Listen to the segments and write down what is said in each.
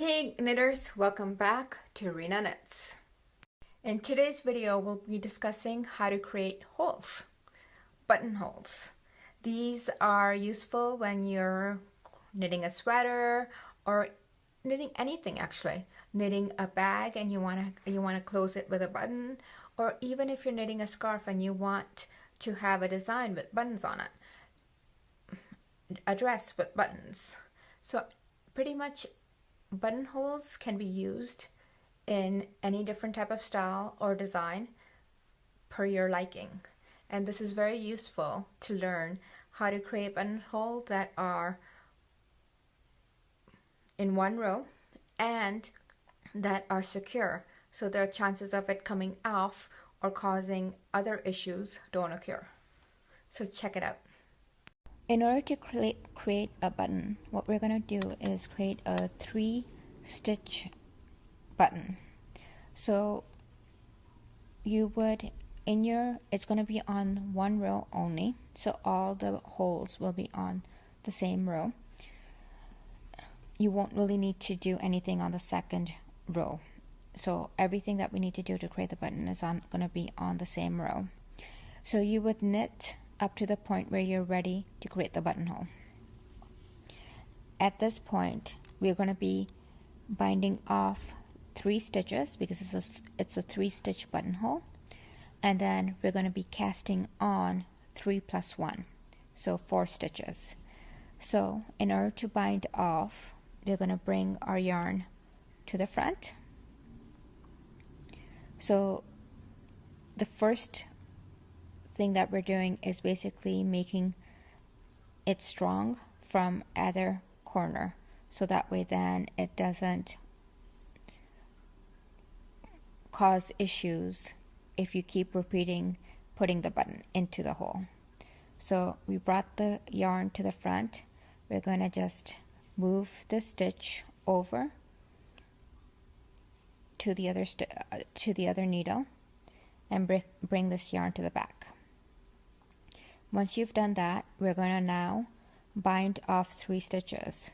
Hey knitters, welcome back to Rena Knits. In today's video, we'll be discussing how to create holes, buttonholes. These are useful when you're knitting a sweater or knitting anything actually. Knitting a bag and you want to close it with a button, or even if you're knitting a scarf and you want to have a design with buttons on it, a dress with buttons. So pretty much buttonholes can be used in any different type of style or design per your liking. And this is very useful to learn how to create buttonholes that are in one row and that are secure, so the chances of it coming off or causing other issues don't occur. So check it out. In order to create a button, what we're going to do is create a 3-stitch button. So you would, it's going to be on one row only, so all the holes will be on the same row. You won't really need to do anything on the second row. So everything that we need to do to create the button is going to be on the same row. So you would knit up to the point where you're ready to create the buttonhole. At this point, we're going to be binding off 3 stitches because it's a 3-stitch buttonhole, and then we're going to be casting on 3 plus 1, so 4 stitches. So in order to bind off, we're going to bring our yarn to the front. So the first thing that we're doing is basically making it strong from either corner, so that way then it doesn't cause issues if you keep repeating putting the button into the hole. So we brought the yarn to the front. We're going to just move the stitch over to the other needle and bring this yarn to the back. Once you've done that, we're going to now bind off 3 stitches,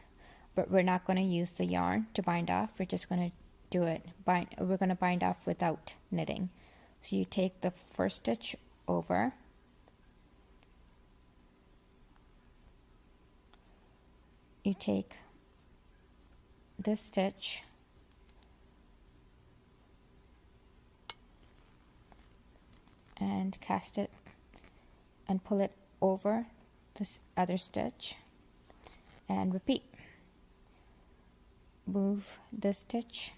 but we're not going to use the yarn to bind off. We're just going to do it. We're going to bind off without knitting. So you take the first stitch over, you take this stitch and cast it and pull it over this other stitch and repeat. Move this stitch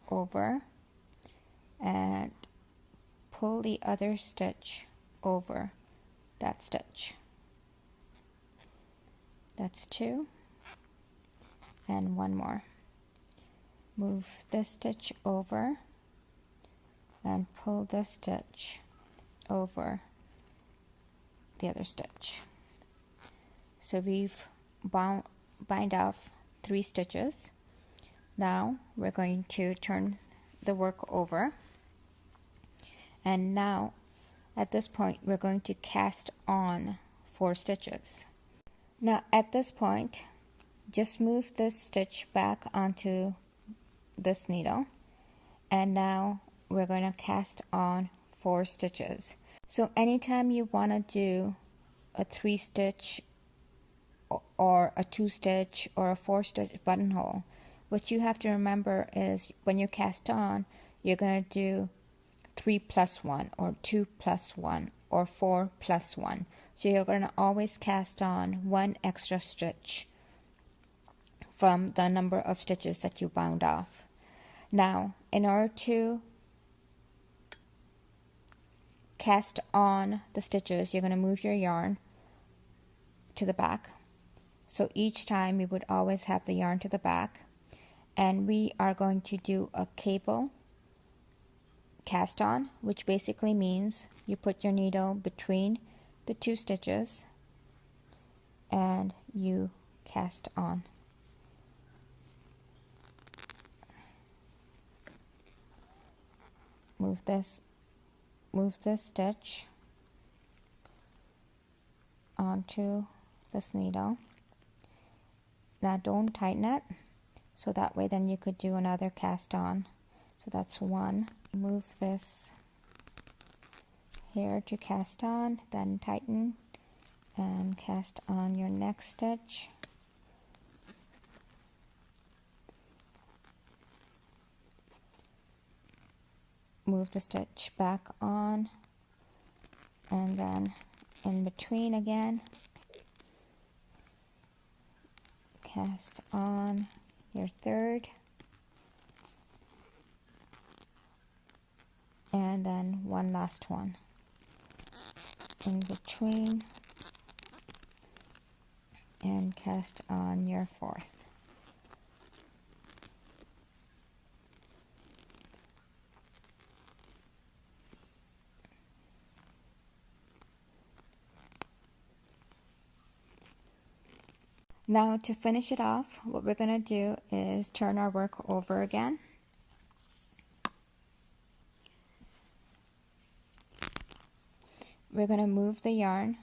over and pull the other stitch over that stitch. That's 2 and 1 more. Move this stitch over and pull this stitch over the other stitch. So we've bind off 3 stitches. Now we're going to turn the work over, and now at this point we're going to cast on 4 stitches. Now at this point, just move this stitch back onto this needle, and now we're going to cast on 4 stitches. So anytime you want to do a 3-stitch or a 2-stitch or a 4-stitch buttonhole, what you have to remember is when you cast on, you're going to do 3 plus 1 or 2 plus 1 or 4 plus 1. So you're going to always cast on 1 extra stitch from the number of stitches that you bound off. Now, in order to cast on the stitches, you're going to move your yarn to the back. So each time you would always have the yarn to the back, and we are going to do a cable cast on, which basically means you put your needle between the 2 stitches and you cast on. Move this stitch onto this needle. Now don't tighten it, so that way then you could do another cast on. So that's one. Move this here to cast on, then tighten and cast on your next stitch. Move the stitch back on, and then in between again, cast on your third, and then one last one in between, and cast on your fourth. Now to finish it off, what we're going to do is turn our work over again. We're going to move the yarn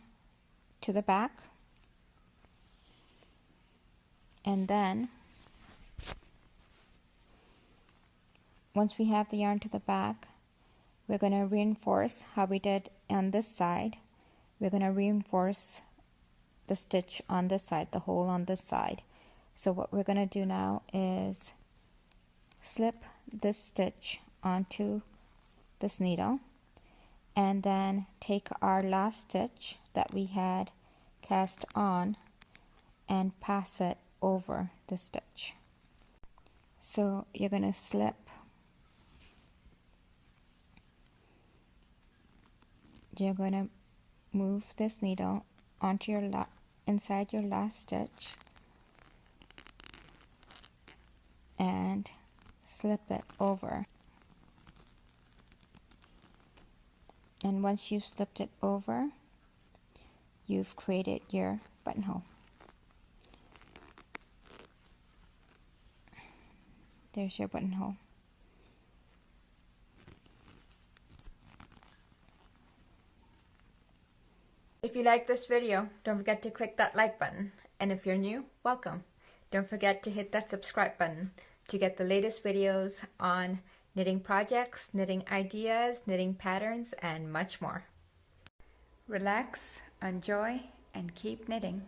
to the back, and then once we have the yarn to the back, we're going to reinforce how we did on this side. We're going to reinforce the stitch on this side, the hole on this side. So what we're going to do now is slip this stitch onto this needle, and then take our last stitch that we had cast on and pass it over the stitch. So you're going to slip you're going to move this needle onto your inside your last stitch and slip it over. And once you've slipped it over, you've created your buttonhole. There's your buttonhole. If you like this video, don't forget to click that like button. And if you're new, welcome. Don't forget to hit that subscribe button to get the latest videos on knitting projects, knitting ideas, knitting patterns, and much more. Relax, enjoy, and keep knitting.